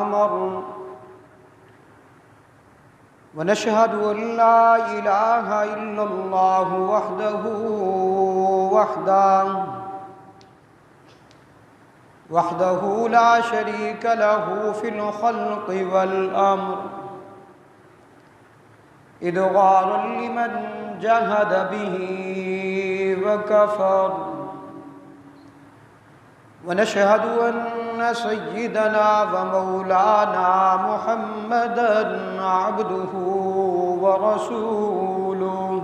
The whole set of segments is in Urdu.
أمر ونشهد أن لا إله إلا الله وحده لا شريك له في الخلق والأمر إدغارا لمن جهد به وكفر ونشهد أن سيدنا ومولانا محمدًا عبده ورسوله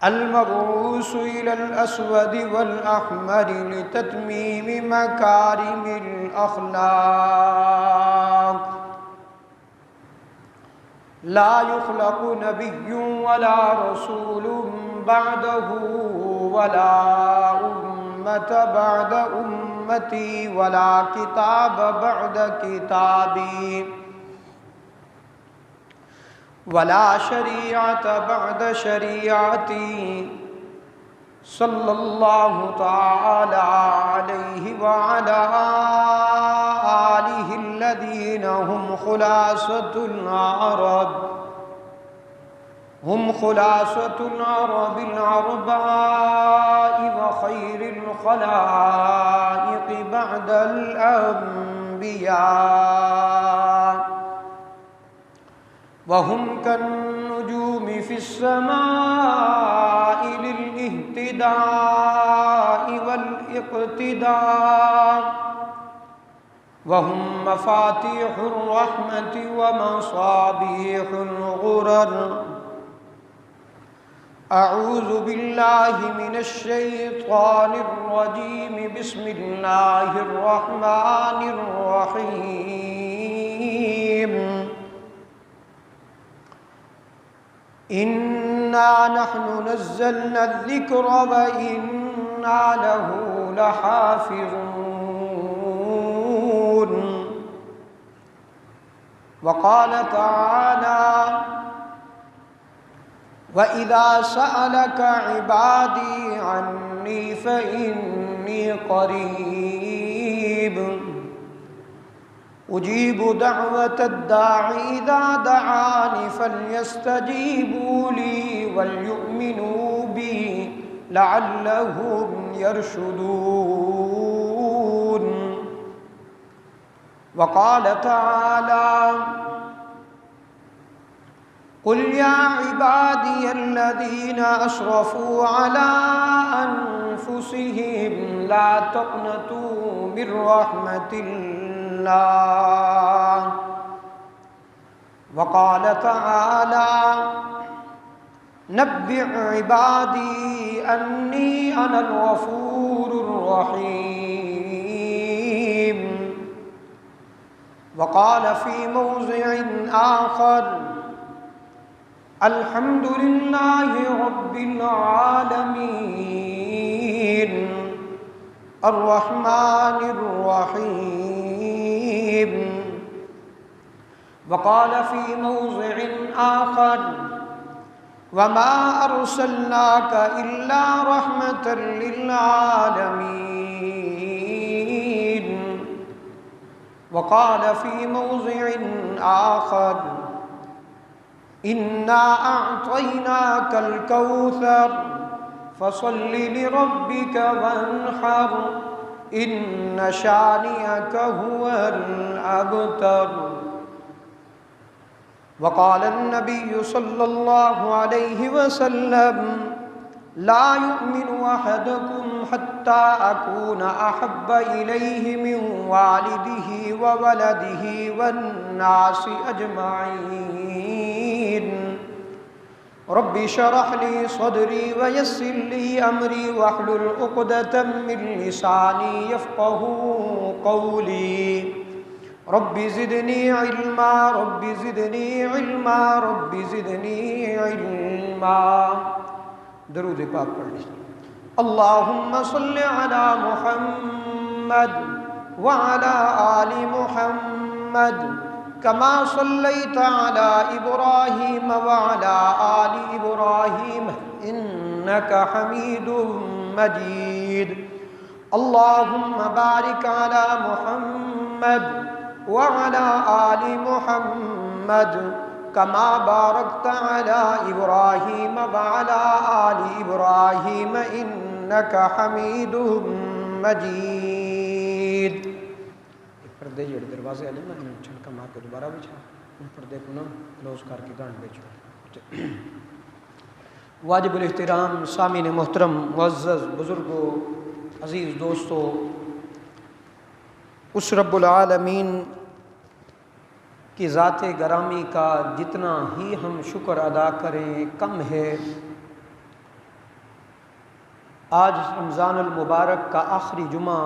المبعوث إلى الأسود والأحمر لتتميم مكارم الأخلاق لا يخلق نبي ولا رسول بعده ولا أمة بعد أمتي ولا كتاب بعد كتابي ولا شريعة بعد شريعتي صلى الله تعالى عليه وعلى آله الذين هم خلاصة العرب العرباء وخير الخلائق بعد الأنبياء وهم كالنجوم في السماء للاهتداء والاقتداء وهم مفاتيح الرحمة ومصابيح الغرر أعوذ بالله من الشيطان الرجيم بسم الله الرحمن الرحيم إنا نحن نزلنا الذكر وإنا له لحافظون وقال تعالى وَإِذَا سَأَلَكَ عِبَادِي عَنِّي فَإِنِّي قَرِيبٌ أُجِيبُ دَعْوَةَ الدَّاعِ إِذَا دَعَانِ فَلْيَسْتَجِيبُوا لِي وَلْيُؤْمِنُوا بِي لَعَلَّهُمْ يَرْشُدُونَ وقال تعالى قل يا عبادي الذين أسرفوا على أنفسهم لا تقنطوا من رحمة الله وقال تعالى نبئ عبادي أني أنا الغفور الرحيم وقال في موضع آخر الحمد لله رب العالمين الرحمن الرحيم وقال في موضع آخر وما أرسلناك إلا رحمة للعالمين وقال في موضع آخر إنا أعطيناك الكوثر فصل لربك وانحر إن شانئك هو الأبتر وقال النبي صلى الله عليه وسلم لا يؤمن أحدكم حتى أكون أحب إليه من والده وولده والناس أجمعين رب اشرح لي صدري ويسر لي أمري واحلل عقدة من لساني يفقهوا قولي رب زدني علما رب زدني علما رب زدني علما درود پاک پڑھ لیجیے اللهم صل على محمد وعلى آل محمد كما صليت على إبراهيم وعلى آل إبراهيم إنك حميد مجيد اللهم بارك على محمد وعلى آل محمد كما باركت على إبراهيم وعلى آل إبراهيم إنك حميد مجيد۔ پردے جڑے دروازے والے نا چھڑکا مار کے دوبارہ بچھا، ان پردے کو نا کلوز کر کے گان بیچو۔ واجب الاحترام سامعین محترم، معزز بزرگوں، عزیز دوستو، اس رب العالمین کی ذات گرامی کا جتنا ہی ہم شکر ادا کریں کم ہے۔ آج رمضان المبارک کا آخری جمعہ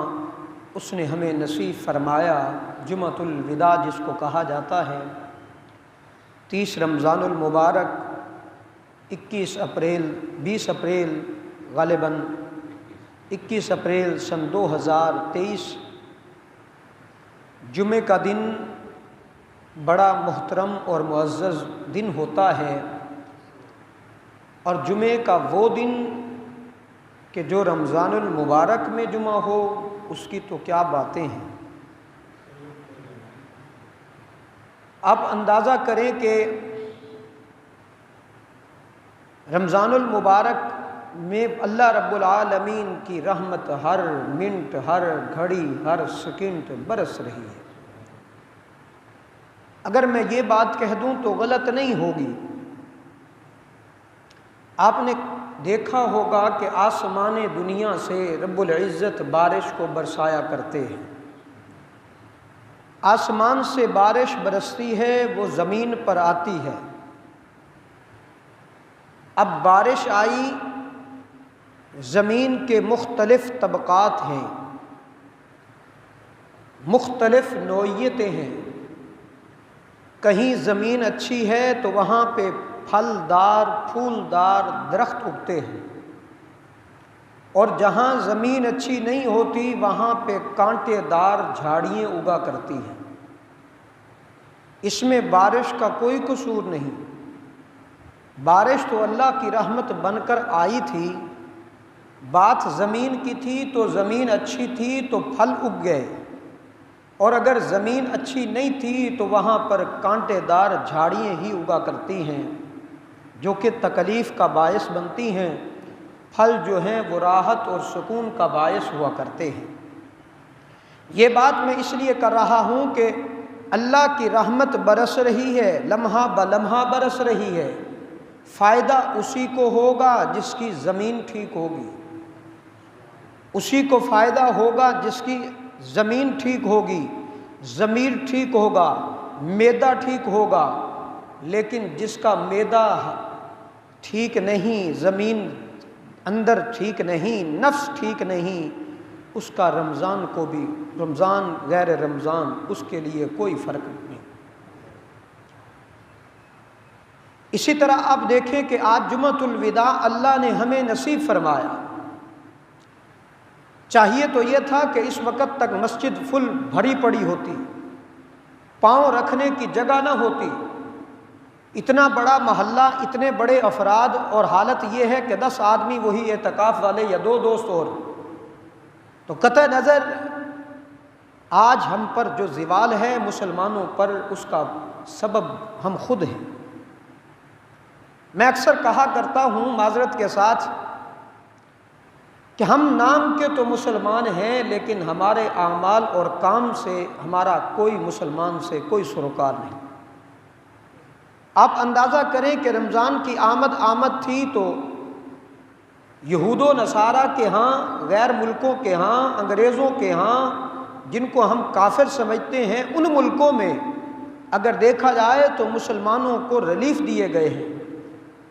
اس نے ہمیں نصیب فرمایا، جمعۃ الوداع جس کو کہا جاتا ہے۔ 30 رمضان المبارک 20 اپریل غالباً 21 اپریل سن 2023 جمعے کا دن بڑا محترم اور معزز دن ہوتا ہے، اور جمعے کا وہ دن کہ جو رمضان المبارک میں جمعہ ہو اس کی تو کیا باتیں ہیں۔ آپ اندازہ کریں کہ رمضان المبارک میں اللہ رب العالمین کی رحمت ہر منٹ، ہر گھڑی، ہر سیکنڈ برس رہی ہے۔ اگر میں یہ بات کہہ دوں تو غلط نہیں ہوگی۔ آپ نے دیکھا ہوگا کہ آسمان دنیا سے رب العزت بارش کو برسایا کرتے ہیں۔ آسمان سے بارش برستی ہے، وہ زمین پر آتی ہے۔ اب بارش آئی، زمین کے مختلف طبقات ہیں، مختلف نوعیتیں ہیں۔ کہیں زمین اچھی ہے تو وہاں پہ پھلدار پھولدار درخت اگتے ہیں، اور جہاں زمین اچھی نہیں ہوتی وہاں پہ کانٹے دار جھاڑیاں اگا کرتی ہیں۔ اس میں بارش کا کوئی قصور نہیں۔ بارش تو اللہ کی رحمت بن کر آئی تھی، بات زمین کی تھی تو زمین اچھی تھی تو پھل اگ گئے، اور اگر زمین اچھی نہیں تھی تو وہاں پر کانٹے دار جھاڑیاں ہی اگا کرتی ہیں جو کہ تکلیف کا باعث بنتی ہیں۔ پھل جو ہیں وہ راحت اور سکون کا باعث ہوا کرتے ہیں۔ یہ بات میں اس لیے کر رہا ہوں کہ اللہ کی رحمت برس رہی ہے، لمحہ بلمحہ برس رہی ہے۔ فائدہ اسی کو ہوگا جس کی زمین ٹھیک ہوگی، اسی کو فائدہ ہوگا جس کی زمین ٹھیک ہوگی، ضمیر ٹھیک ہوگا، معدہ ٹھیک ہوگا۔ لیکن جس کا معدہ ٹھیک نہیں، زمین اندر ٹھیک نہیں، نفس ٹھیک نہیں، اس کا رمضان کو بھی، رمضان غیر رمضان، اس کے لیے کوئی فرق نہیں۔ اسی طرح آپ دیکھیں کہ آج جمعۃ الوداع اللہ نے ہمیں نصیب فرمایا۔ چاہیے تو یہ تھا کہ اس وقت تک مسجد فل بھری پڑی ہوتی، پاؤں رکھنے کی جگہ نہ ہوتی۔ اتنا بڑا محلہ، اتنے بڑے افراد، اور حالت یہ ہے کہ 10 آدمی وہی اعتکاف والے یا 2 دوست اور، تو قطع نظر آج ہم پر جو زوال ہے مسلمانوں پر، اس کا سبب ہم خود ہیں۔ میں اکثر کہا کرتا ہوں معذرت کے ساتھ کہ ہم نام کے تو مسلمان ہیں، لیکن ہمارے اعمال اور کام سے ہمارا کوئی مسلمان سے کوئی سروکار نہیں۔ آپ اندازہ کریں کہ رمضان کی آمد تھی تو یہود و نصارہ کے ہاں، غیر ملکوں کے ہاں، انگریزوں کے ہاں، جن کو ہم کافر سمجھتے ہیں، ان ملکوں میں اگر دیکھا جائے تو مسلمانوں کو ریلیف دیے گئے ہیں۔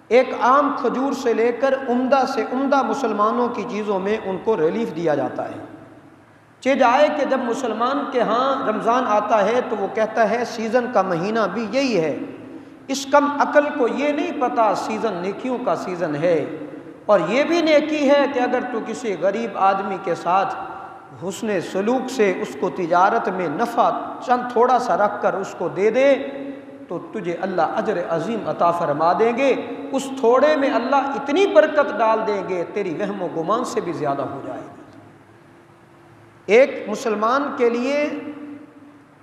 ایک عام کھجور سے لے کر عمدہ سے عمدہ مسلمانوں کی چیزوں میں ان کو ریلیف دیا جاتا ہے۔ چیز آئے کہ جب مسلمان کے ہاں رمضان آتا ہے تو وہ کہتا ہے سیزن کا مہینہ بھی یہی ہے۔ اس کم عقل کو یہ نہیں پتا سیزن نیکیوں کا سیزن ہے، اور یہ بھی نیکی ہے کہ اگر تو کسی غریب آدمی کے ساتھ حسن سلوک سے اس کو تجارت میں نفع چند تھوڑا سا رکھ کر اس کو دے دے تو تجھے اللہ اجر عظیم عطا فرما دیں گے۔ اس تھوڑے میں اللہ اتنی برکت ڈال دیں گے تیری وہم و گمان سے بھی زیادہ ہو جائے گی۔ ایک مسلمان کے لیے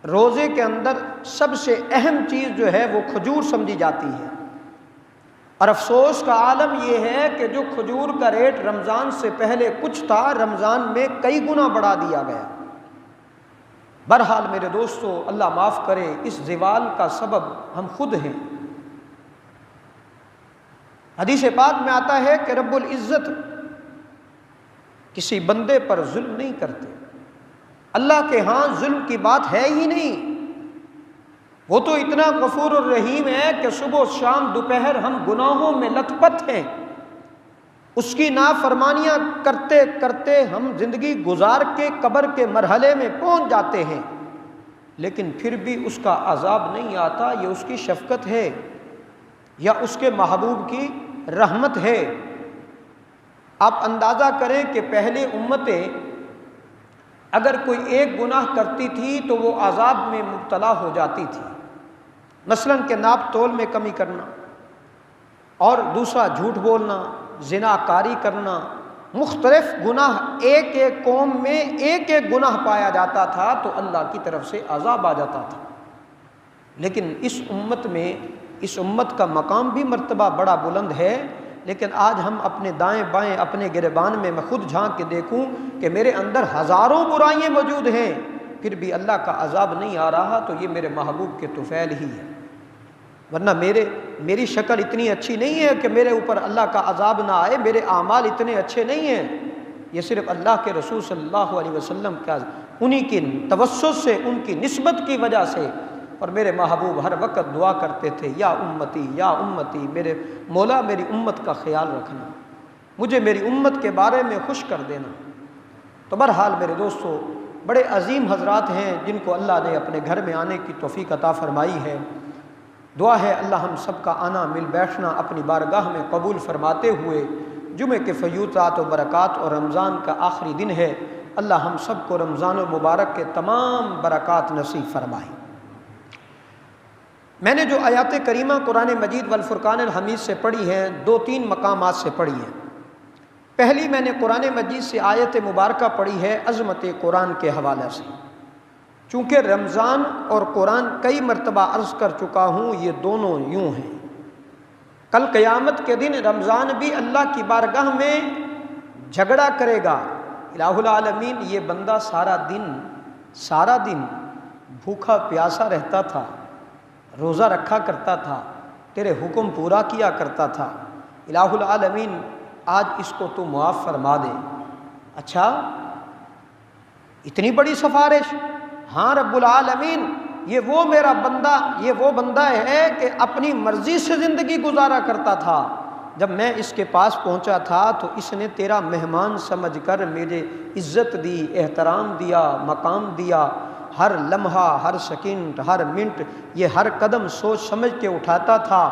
روزے کے اندر سب سے اہم چیز جو ہے وہ کھجور سمجھی جاتی ہے، اور افسوس کا عالم یہ ہے کہ جو کھجور کا ریٹ رمضان سے پہلے کچھ تھا، رمضان میں کئی گنا بڑھا دیا گیا۔ بہرحال میرے دوستو، اللہ معاف کرے، اس زوال کا سبب ہم خود ہیں۔ حدیث پاک میں آتا ہے کہ رب العزت کسی بندے پر ظلم نہیں کرتے، اللہ کے ہاں ظلم کی بات ہے ہی نہیں۔ وہ تو اتنا غفور الرحیم ہے کہ صبح و شام دوپہر ہم گناہوں میں لت پت ہیں، اس کی نافرمانیاں کرتے کرتے ہم زندگی گزار کے قبر کے مرحلے میں پہنچ جاتے ہیں، لیکن پھر بھی اس کا عذاب نہیں آتا۔ یہ اس کی شفقت ہے یا اس کے محبوب کی رحمت ہے۔ آپ اندازہ کریں کہ پہلے امتیں اگر کوئی ایک گناہ کرتی تھی تو وہ عذاب میں مبتلا ہو جاتی تھی، مثلاً کہ ناپ تول میں کمی کرنا، اور دوسرا جھوٹ بولنا، زنا کاری کرنا، مختلف گناہ ایک ایک قوم میں ایک ایک گناہ پایا جاتا تھا تو اللہ کی طرف سے عذاب آ جاتا تھا۔ لیکن اس امت میں، اس امت کا مقام بھی مرتبہ بڑا بلند ہے، لیکن آج ہم اپنے دائیں بائیں اپنے گریبان میں خود جھانک کے دیکھوں کہ میرے اندر ہزاروں برائیاں موجود ہیں، پھر بھی اللہ کا عذاب نہیں آ رہا، تو یہ میرے محبوب کے طفیل ہی ہے۔ ورنہ میری شکل اتنی اچھی نہیں ہے کہ میرے اوپر اللہ کا عذاب نہ آئے، میرے اعمال اتنے اچھے نہیں ہیں۔ یہ صرف اللہ کے رسول صلی اللہ علیہ وسلم کا انہی کی توسط سے، ان کی نسبت کی وجہ سے۔ اور میرے محبوب ہر وقت دعا کرتے تھے، یا امتی یا امتی، میرے مولا میری امت کا خیال رکھنا، مجھے میری امت کے بارے میں خوش کر دینا۔ تو بہرحال میرے دوستو، بڑے عظیم حضرات ہیں جن کو اللہ نے اپنے گھر میں آنے کی توفیق عطا فرمائی ہے۔ دعا ہے اللہ ہم سب کا آنا، مل بیٹھنا اپنی بارگاہ میں قبول فرماتے ہوئے۔ جمعے کے فیوضات و برکات اور رمضان کا آخری دن ہے، اللہ ہم سب کو رمضان المبارک کے تمام برکات نصیب فرمائے۔ میں نے جو آیات کریمہ قرآن مجید والفرقان الحمید سے پڑھی ہیں، 2-3 مقامات سے پڑھی ہیں۔ پہلی میں نے قرآن مجید سے آیت مبارکہ پڑھی ہے عظمت قرآن کے حوالے سے، چونکہ رمضان اور قرآن کئی مرتبہ عرض کر چکا ہوں، یہ دونوں یوں ہیں۔ کل قیامت کے دن رمضان بھی اللہ کی بارگاہ میں جھگڑا کرے گا، الہ العالمین یہ بندہ سارا دن بھوکا پیاسا رہتا تھا، روزہ رکھا کرتا تھا، تیرے حکم پورا کیا کرتا تھا، الہ العالمین آج اس کو تو معاف فرما دے۔ اچھا اتنی بڑی سفارش؟ ہاں رب العالمین، یہ وہ بندہ ہے کہ اپنی مرضی سے زندگی گزارا کرتا تھا، جب میں اس کے پاس پہنچا تھا تو اس نے تیرا مہمان سمجھ کر مجھے عزت دی، احترام دیا، مقام دیا، ہر لمحہ، ہر سیکنڈ، ہر منٹ، یہ ہر قدم سوچ سمجھ کے اٹھاتا تھا۔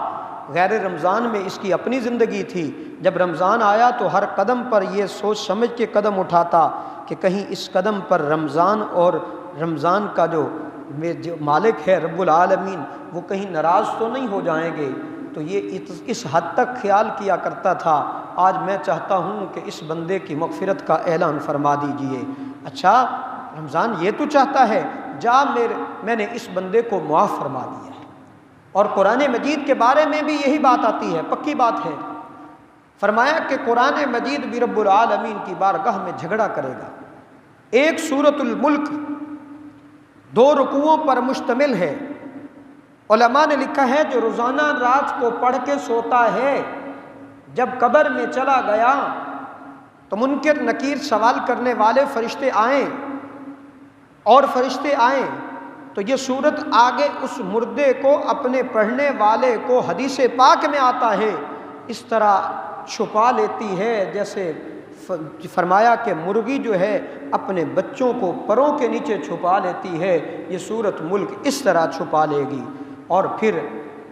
غیر رمضان میں اس کی اپنی زندگی تھی، جب رمضان آیا تو ہر قدم پر یہ سوچ سمجھ کے قدم اٹھاتا کہ کہیں اس قدم پر رمضان اور رمضان کا جو مالک ہے رب العالمین وہ کہیں ناراض تو نہیں ہو جائیں گے، تو یہ اس حد تک خیال کیا کرتا تھا۔ آج میں چاہتا ہوں کہ اس بندے کی مغفرت کا اعلان فرما دیجئے۔ اچھا رمضان یہ تو چاہتا ہے، جا میں نے اس بندے کو معاف فرما دیا ہے۔ اور قرآن مجید کے بارے میں بھی یہی بات آتی ہے، پکی بات ہے۔ فرمایا کہ قرآن مجید بھی رب العالمین کی بارگاہ میں جھگڑا کرے گا۔ ایک سورۃ الملک 2 رکوعوں پر مشتمل ہے۔ علماء نے لکھا ہے جو روزانہ رات کو پڑھ کے سوتا ہے، جب قبر میں چلا گیا تو منکر نکیر سوال کرنے والے فرشتے آئیں، اور فرشتے آئیں تو یہ صورت آگے اس مردے کو اپنے پڑھنے والے کو حدیث پاک میں آتا ہے اس طرح چھپا لیتی ہے، جیسے فرمایا کہ مرغی جو ہے اپنے بچوں کو پروں کے نیچے چھپا لیتی ہے، یہ سورۃ ملک اس طرح چھپا لے گی، اور پھر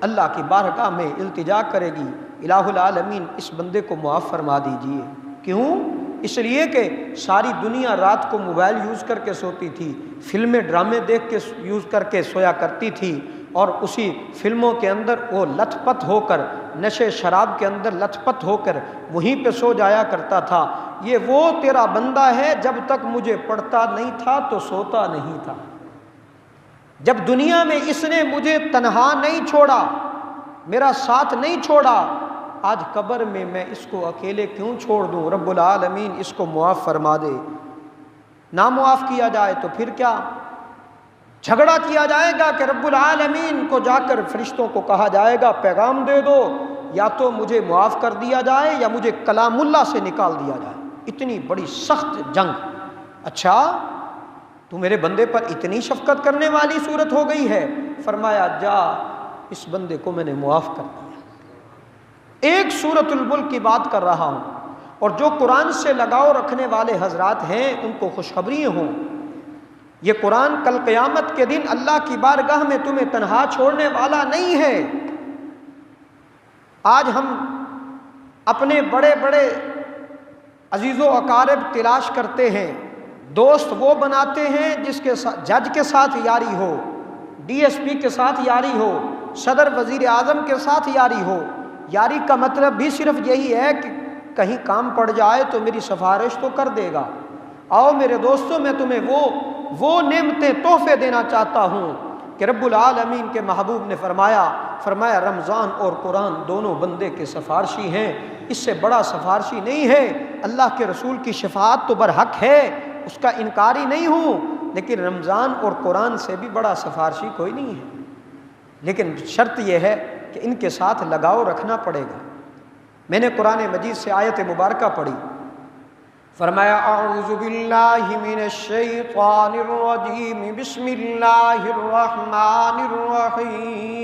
اللہ کی بارگاہ میں التجا کرے گی، الہ العالمین اس بندے کو معاف فرما دیجئے۔ کیوں؟ اس لیے کہ ساری دنیا رات کو موبائل یوز کر کے سوتی تھی، فلمیں ڈرامے دیکھ کے یوز کر کے سویا کرتی تھی، اور اسی فلموں کے اندر وہ لت پت ہو کر، نشے شراب کے اندر لت پت ہو کر وہیں پہ سو جایا کرتا تھا۔ یہ وہ تیرا بندہ ہے جب تک مجھے پڑھتا نہیں تھا تو سوتا نہیں تھا، جب دنیا میں اس نے مجھے تنہا نہیں چھوڑا، میرا ساتھ نہیں چھوڑا، آج قبر میں اس کو اکیلے کیوں چھوڑ دوں؟ رب العالمین اس کو معاف فرما دے۔ نہ معاف کیا جائے تو پھر کیا؟ جھگڑا کیا جائے گا کہ رب العالمین کو جا کر فرشتوں کو کہا جائے گا پیغام دے دو، یا تو مجھے معاف کر دیا جائے یا مجھے کلام اللہ سے نکال دیا جائے۔ اتنی بڑی سخت جنگ۔ اچھا تو میرے بندے پر اتنی شفقت کرنے والی صورت ہو گئی ہے؟ فرمایا جا اس بندے کو میں نے معاف کر دیا۔ ایک سورۃ الملک کی بات کر رہا ہوں، اور جو قرآن سے لگاؤ رکھنے والے حضرات ہیں ان کو خوشخبری ہوں، یہ قرآن کل قیامت کے دن اللہ کی بارگاہ میں تمہیں تنہا چھوڑنے والا نہیں ہے۔ آج ہم اپنے بڑے بڑے عزیز و اقارب تلاش کرتے ہیں، دوست وہ بناتے ہیں جس کے ساتھ جج کے ساتھ یاری ہو، ڈی ایس پی کے ساتھ یاری ہو، صدر وزیر اعظم کے ساتھ یاری ہو۔ یاری کا مطلب بھی صرف یہی ہے کہ کہیں کام پڑ جائے تو میری سفارش تو کر دے گا۔ آؤ میرے دوستوں، میں تمہیں وہ نعمتیں تحفے دینا چاہتا ہوں کہ رب العالمین کے محبوب نے فرمایا رمضان اور قرآن دونوں بندے کے سفارشی ہیں، اس سے بڑا سفارشی نہیں ہے۔ اللہ کے رسول کی شفاعت تو برحق ہے، اس کا انکاری نہیں ہوں، لیکن رمضان اور قرآن سے بھی بڑا سفارشی کوئی نہیں ہے۔ لیکن شرط یہ ہے کہ ان کے ساتھ لگاؤ رکھنا پڑے گا۔ میں نے قرآن مجید سے آیت مبارکہ پڑھی، فرمایا اعوذ باللہ من الشیطان الرجیم بسم اللہ الرحمن الرحیم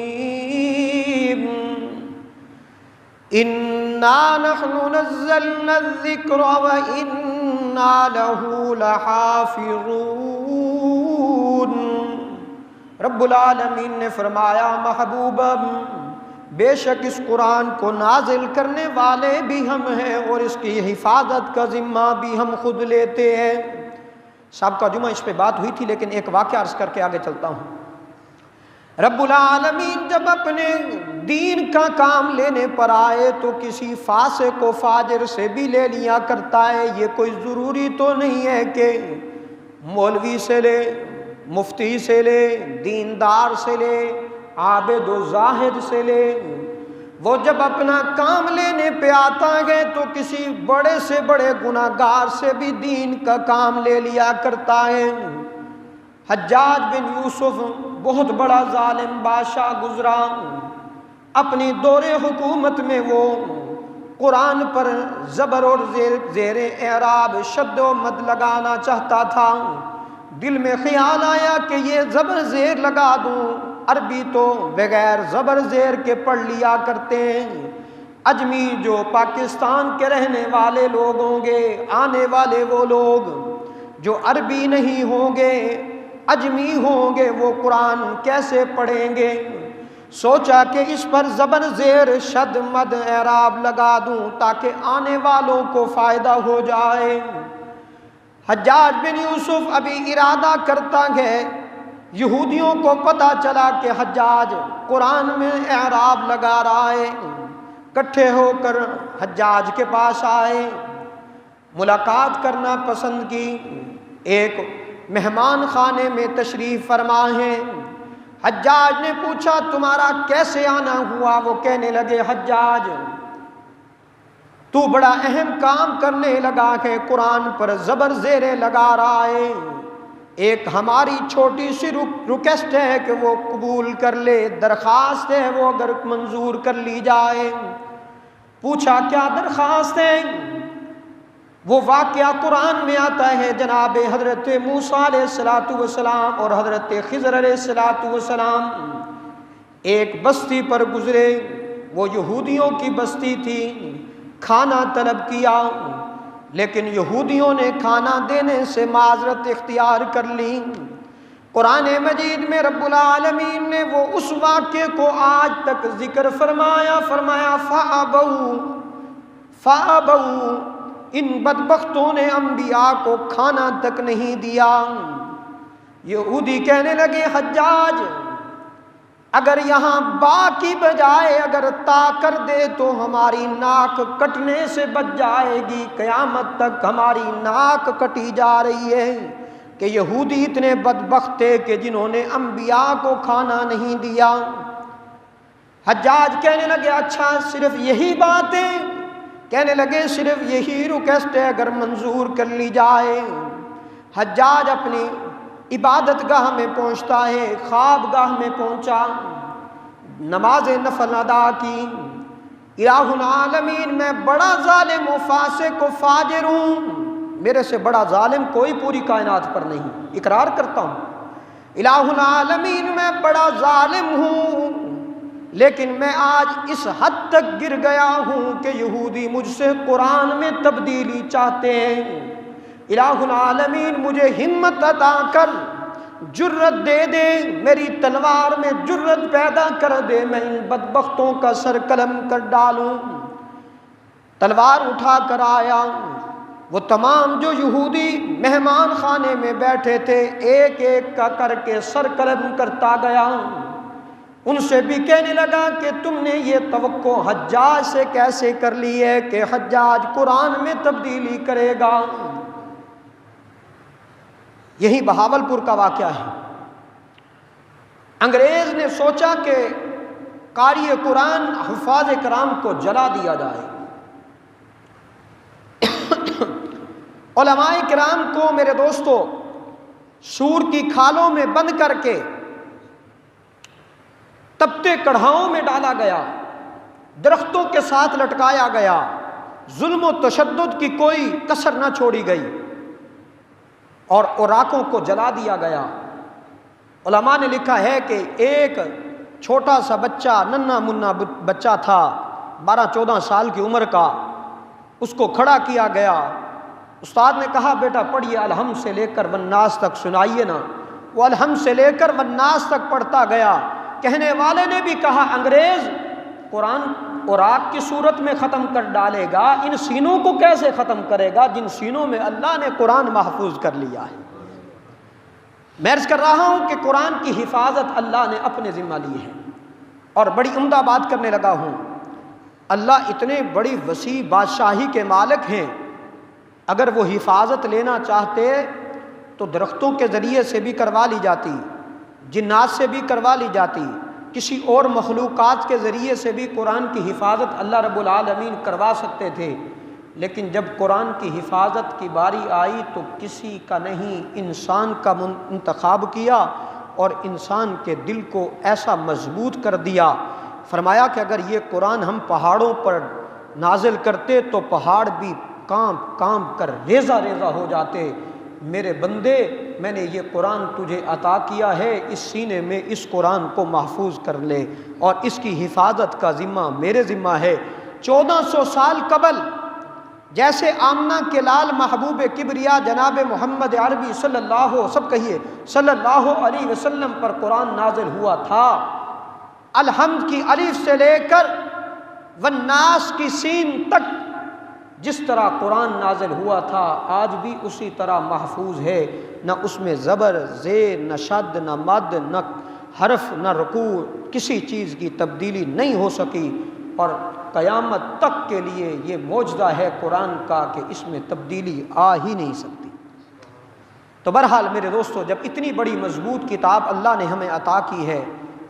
انا نحن نزلنا الذکر وانا له لحافظون۔ رب العالمین نے فرمایا محبوب بے شک اس قرآن کو نازل کرنے والے بھی ہم ہیں اور اس کی حفاظت کا ذمہ بھی ہم خود لیتے ہیں۔ سابقہ جمعہ اس پہ بات ہوئی تھی، لیکن ایک واقعہ عرض کر کے آگے چلتا ہوں۔ رب العالمین جب اپنے دین کا کام لینے پر آئے تو کسی فاسق و فاجر سے بھی لے لیا کرتا ہے۔ یہ کوئی ضروری تو نہیں ہے کہ مولوی سے لے، مفتی سے لے، دیندار سے لے، عابد و زاہد سے لے۔ وہ جب اپنا کام لینے پہ آتا ہے تو کسی بڑے سے بڑے گناہگار سے بھی دین کا کام لے لیا کرتا ہے۔ حجاج بن یوسف بہت بڑا ظالم بادشاہ گزرا، اپنی دور حکومت میں وہ قرآن پر زبر اور زیر اعراب شد و مد لگانا چاہتا تھا۔ دل میں خیال آیا کہ یہ زبر زیر لگا دوں، عربی تو بغیر زبر زیر کے پڑھ لیا کرتے ہیں۔ اجمی جو پاکستان کے رہنے والے لوگ ہوں گے، آنے والے وہ لوگ جو عربی نہیں ہوں گے، اجمی ہوں گے، وہ قرآن کیسے پڑھیں گے؟ سوچا کہ اس پر زبر زیر شد مد اعراب لگا دوں تاکہ آنے والوں کو فائدہ ہو جائے۔ حجاج بن یوسف ابھی ارادہ کرتا ہے، یہودیوں کو پتہ چلا کہ حجاج قرآن میں اعراب لگا رہا ہے، اکٹھے ہو کر حجاج کے پاس آئے، ملاقات کرنا پسند کی۔ ایک مہمان خانے میں تشریف فرما ہے۔ حجاج نے پوچھا تمہارا کیسے آنا ہوا؟ وہ کہنے لگے حجاج تو بڑا اہم کام کرنے لگا ہے، قرآن پر زبر زیریں لگا رہا ہے، ایک ہماری چھوٹی سی ریکویسٹ ہے کہ وہ قبول کر لے، درخواست ہے وہ اگر منظور کر لی جائے۔ پوچھا کیا درخواست ہے؟ وہ واقعہ قرآن میں آتا ہے، جناب حضرت موسیٰ علیہ السلام اور حضرت خضر علیہ السلام ایک بستی پر گزرے، وہ یہودیوں کی بستی تھی، کھانا طلب کیا، لیکن یہودیوں نے کھانا دینے سے معذرت اختیار کر لی۔ قرآن مجید میں رب العالمین نے وہ اس واقعے کو آج تک ذکر فرمایا فَأَبَوْا ان بدبختوں نے انبیاء کو کھانا تک نہیں دیا۔ یہودی کہنے لگے حجاج اگر یہاں با کی بجائے اگر تا کر دے تو ہماری ناک کٹنے سے بچ جائے گی۔ قیامت تک ہماری ناک کٹی جا رہی ہے کہ یہودی اتنے بدبخت تھے کہ جنہوں نے انبیاء کو کھانا نہیں دیا۔ حجاج کہنے لگے اچھا صرف یہی بات ہے؟ کہنے لگے صرف یہی ریکویسٹ ہے اگر منظور کر لی جائے۔ حجاج اپنی عبادت گاہ میں پہنچتا ہے، خواب گاہ میں پہنچا، نماز نفل ادا کی۔ الہ العالمین میں بڑا ظالم و فاسق و فاجر ہوں، میرے سے بڑا ظالم کوئی پوری کائنات پر نہیں، اقرار کرتا ہوں۔ الہ العالمین میں بڑا ظالم ہوں، لیکن میں آج اس حد تک گر گیا ہوں کہ یہودی مجھ سے قرآن میں تبدیلی چاہتے ہیں۔ الہ العالمین مجھے ہمت عطا کر، جرت دے دے، میری تلوار میں جرت پیدا کر دے، میں ان بدبختوں کا سر قلم کر ڈالوں۔ تلوار اٹھا کر آیا، وہ تمام جو یہودی مہمان خانے میں بیٹھے تھے ایک ایک کا کر کے سر قلم کرتا گیا۔ ان سے بھی کہنے لگا کہ تم نے یہ توقع حجاج سے کیسے کر لی ہے کہ حجاج قرآن میں تبدیلی کرے گا؟ یہی بہاولپور کا واقعہ ہے۔ انگریز نے سوچا کہ قاری قرآن حفاظ کرام کو جلا دیا جائے۔ علماء کرام کو میرے دوستو سور کی کھالوں میں بند کر کے تپتے کڑھاؤں میں ڈالا گیا، درختوں کے ساتھ لٹکایا گیا، ظلم و تشدد کی کوئی کسر نہ چھوڑی گئی اور اوراقوں کو جلا دیا گیا۔ علماء نے لکھا ہے کہ ایک چھوٹا سا بچہ، ننھا منا بچہ تھا 12-14 سال کی عمر کا، اس کو کھڑا کیا گیا۔ استاد نے کہا بیٹا پڑھیے، الحم سے لے کر والناس تک سنائیے نا۔ وہ الحم سے لے کر والناس تک پڑھتا گیا۔ کہنے والے نے بھی کہا انگریز قرآن اوراق کی صورت میں ختم کر ڈالے گا، ان سینوں کو کیسے ختم کرے گا جن سینوں میں اللہ نے قرآن محفوظ کر لیا ہے۔ میں عرض کر رہا ہوں کہ قرآن کی حفاظت اللہ نے اپنے ذمہ لی ہے، اور بڑی عمدہ بات کرنے لگا ہوں۔ اللہ اتنے بڑی وسیع بادشاہی کے مالک ہیں، اگر وہ حفاظت لینا چاہتے تو درختوں کے ذریعے سے بھی کروا لی جاتی، جنات سے بھی کروا لی جاتی، کسی اور مخلوقات کے ذریعے سے بھی قرآن کی حفاظت اللہ رب العالمین کروا سکتے تھے، لیکن جب قرآن کی حفاظت کی باری آئی تو کسی کا نہیں، انسان کا انتخاب کیا اور انسان کے دل کو ایسا مضبوط کر دیا۔ فرمایا کہ اگر یہ قرآن ہم پہاڑوں پر نازل کرتے تو پہاڑ بھی کانپ کانپ کر ریزہ ریزہ ہو جاتے۔ میرے بندے، میں نے یہ قرآن تجھے عطا کیا ہے، اس سینے میں اس قرآن کو محفوظ کر لے، اور اس کی حفاظت کا ذمہ میرے ذمہ ہے۔ 1400 سال قبل جیسے آمنہ کے لال محبوب کبریا جناب محمد عربی صلی اللہ علیہ وسلم پر قرآن نازل ہوا تھا، الحمد کی الف سے لے کر والناس کی سین تک جس طرح قرآن نازل ہوا تھا آج بھی اسی طرح محفوظ ہے، نہ اس میں زبر، زیر، نہ شد، نہ مد، نہ حرف، نہ رکوع، کسی چیز کی تبدیلی نہیں ہو سکی، اور قیامت تک کے لیے یہ معجزہ ہے قرآن کا کہ اس میں تبدیلی آ ہی نہیں سکتی۔ تو بہرحال میرے دوستو، جب اتنی بڑی مضبوط کتاب اللہ نے ہمیں عطا کی ہے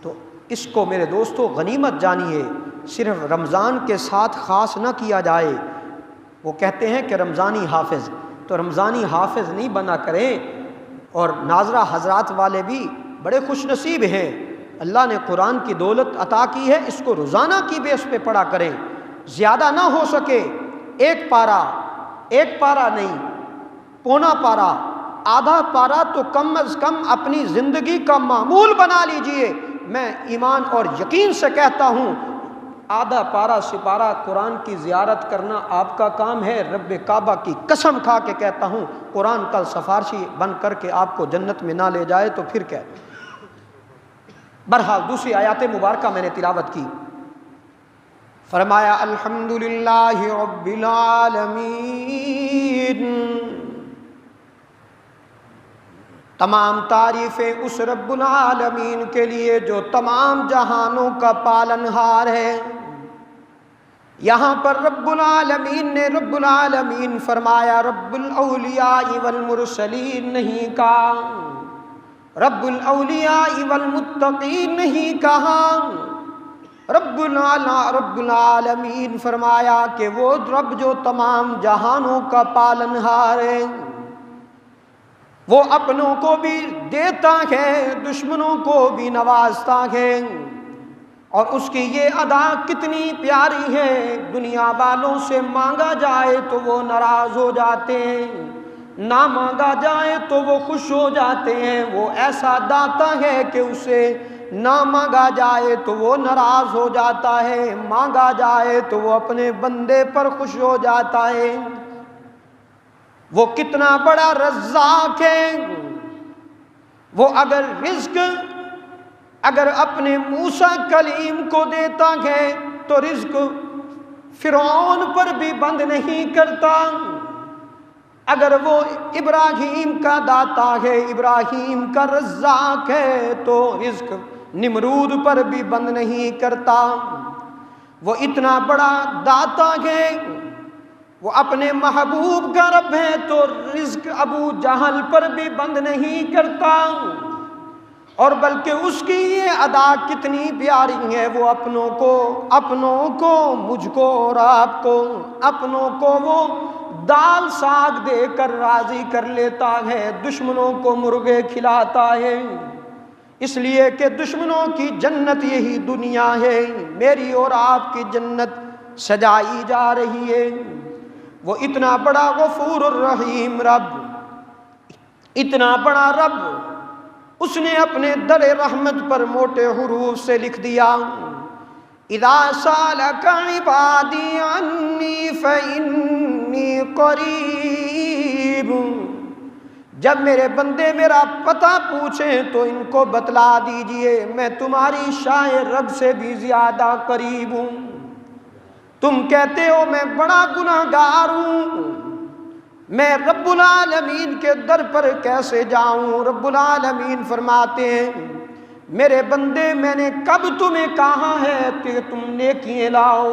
تو اس کو میرے دوستو غنیمت جانیے، صرف رمضان کے ساتھ خاص نہ کیا جائے۔ وہ کہتے ہیں کہ رمضانی حافظ، تو رمضانی حافظ نہیں بنا کریں، اور ناظرہ حضرات والے بھی بڑے خوش نصیب ہیں، اللہ نے قرآن کی دولت عطا کی ہے، اس کو روزانہ کی بیس پہ پڑھا کریں، زیادہ نہ ہو سکے ایک پارہ نہیں، پونا پارہ، آدھا پارہ تو کم از کم اپنی زندگی کا معمول بنا لیجئے۔ میں ایمان اور یقین سے کہتا ہوں آدھا پارہ سپارہ قرآن کی زیارت کرنا آپ کا کام ہے۔ رب کعبہ کی قسم کھا کے کہتا ہوں قرآن کل سفارشی بن کر کے آپ کو جنت میں نہ لے جائے تو پھر کیا۔ بہرحال دوسری آیات مبارکہ میں نے تلاوت کی، فرمایا الحمدللہ رب العالمین تمام تعریفیں اس رب العالمین کے لیے جو تمام جہانوں کا پالنہار ہے۔ یہاں پر رب العالمین فرمایا، رب الاولیاء والمرسلین نہیں کہا، رب الاولیاء والمتقین نہیں کہا، رب العالمین فرمایا کہ وہ رب جو تمام جہانوں کا پالنہار ہے، وہ اپنوں کو بھی دیتا ہے، دشمنوں کو بھی نوازتا ہے۔ اور اس کی یہ ادا کتنی پیاری ہے، دنیا والوں سے مانگا جائے تو وہ ناراض ہو جاتے ہیں، نہ مانگا جائے تو وہ خوش ہو جاتے ہیں۔ وہ ایسا داتا ہے کہ اسے نہ مانگا جائے تو وہ ناراض ہو جاتا ہے، مانگا جائے تو وہ اپنے بندے پر خوش ہو جاتا ہے۔ وہ کتنا بڑا رزاق ہے۔ وہ اگر اپنے موسیٰ کلیم کو دیتا ہے تو رزق فرعون پر بھی بند نہیں کرتا۔ اگر وہ ابراہیم کا داتا ہے، ابراہیم کا رزاق ہے، تو رزق نمرود پر بھی بند نہیں کرتا۔ وہ اتنا بڑا داتا ہے، وہ اپنے محبوب کا رب ہے تو رزق ابو جہل پر بھی بند نہیں کرتا۔ اور بلکہ اس کی یہ ادا کتنی پیاری ہے، وہ اپنوں کو مجھ کو اور آپ کو، اپنوں کو وہ دال ساگ دے کر راضی کر لیتا ہے، دشمنوں کو مرغے کھلاتا ہے۔ اس لیے کہ دشمنوں کی جنت یہی دنیا ہے، میری اور آپ کی جنت سجائی جا رہی ہے۔ وہ اتنا بڑا غفور الرحیم رب، اتنا بڑا رب، اس نے اپنے در رحمت پر موٹے حروف سے لکھ دیا، اذا سالک عبادی عنی فانی قریب، جب میرے بندے میرا پتہ پوچھیں تو ان کو بتلا دیجئے میں تمہاری شاہ رگ سے بھی زیادہ قریب ہوں۔ تم کہتے ہو میں بڑا گناہگار ہوں، میں رب العالمین کے در پر کیسے جاؤں؟ رب العالمین فرماتے ہیں، میرے بندے میں نے کب تمہیں کہا ہے کہ تم نیکیاں لاؤ؟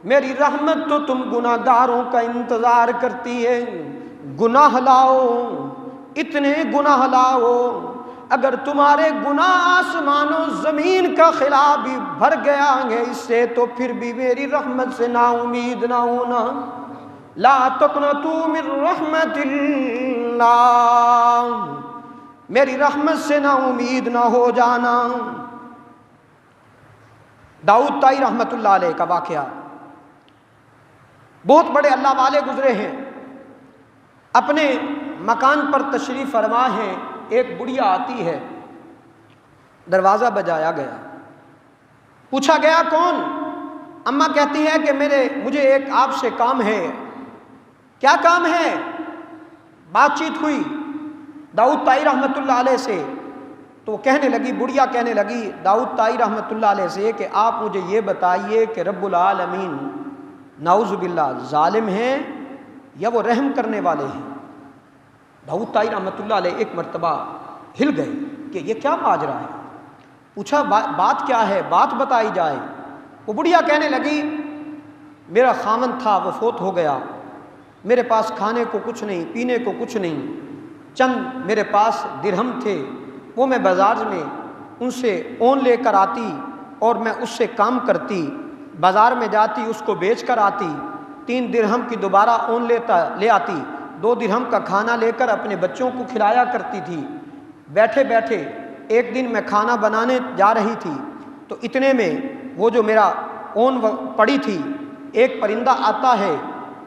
میری رحمت تو تم گناہگاروں کا انتظار کرتی ہے۔ گناہ لاؤ، اتنے گناہ لاؤ، اگر تمہارے گناہ آسمان و زمین کا خلا بھی بھر گیا ہے اس سے، تو پھر بھی میری رحمت سے نا امید نہ ہونا۔ لا تقنطوا من رحمت اللہ، میری رحمت سے نا امید نہ ہو جانا۔ داؤد طائی رحمت اللہ علیہ کا واقعہ، بہت بڑے اللہ والے گزرے ہیں، اپنے مکان پر تشریف فرما ہے، ایک بڑھیا آتی ہے، دروازہ بجایا گیا، پوچھا گیا کون؟ اماں کہتی ہے کہ مجھے ایک آپ سے کام ہے۔ کیا کام ہے؟ بات چیت ہوئی داؤد طائی رحمت اللہ علیہ سے، تو کہنے لگی، بڑھیا کہنے لگی داؤد طائی رحمت اللہ علیہ سے کہ آپ مجھے یہ بتائیے کہ رب العالمین نعوذ باللہ ظالم ہیں یا وہ رحم کرنے والے ہیں؟ داؤد طائی رحمت اللہ علیہ ایک مرتبہ ہل گئے کہ یہ کیا ماجرا ہے، پوچھا بات کیا ہے، بات بتائی جائے۔ وہ بڑھیا کہنے لگی، میرا خاوند تھا وہ فوت ہو گیا، میرے پاس کھانے کو کچھ نہیں، پینے کو کچھ نہیں، چند میرے پاس درہم تھے، وہ میں بازار میں ان سے اون لے کر آتی اور میں اس سے کام کرتی، بازار میں جاتی اس کو بیچ کر آتی، 3 درہم کی دوبارہ اون لے آتی، 2 درہم کا کھانا لے کر اپنے بچوں کو کھلایا کرتی تھی۔ بیٹھے بیٹھے ایک دن میں کھانا بنانے جا رہی تھی تو اتنے میں وہ جو میرا اون پڑی تھی، ایک پرندہ آتا ہے،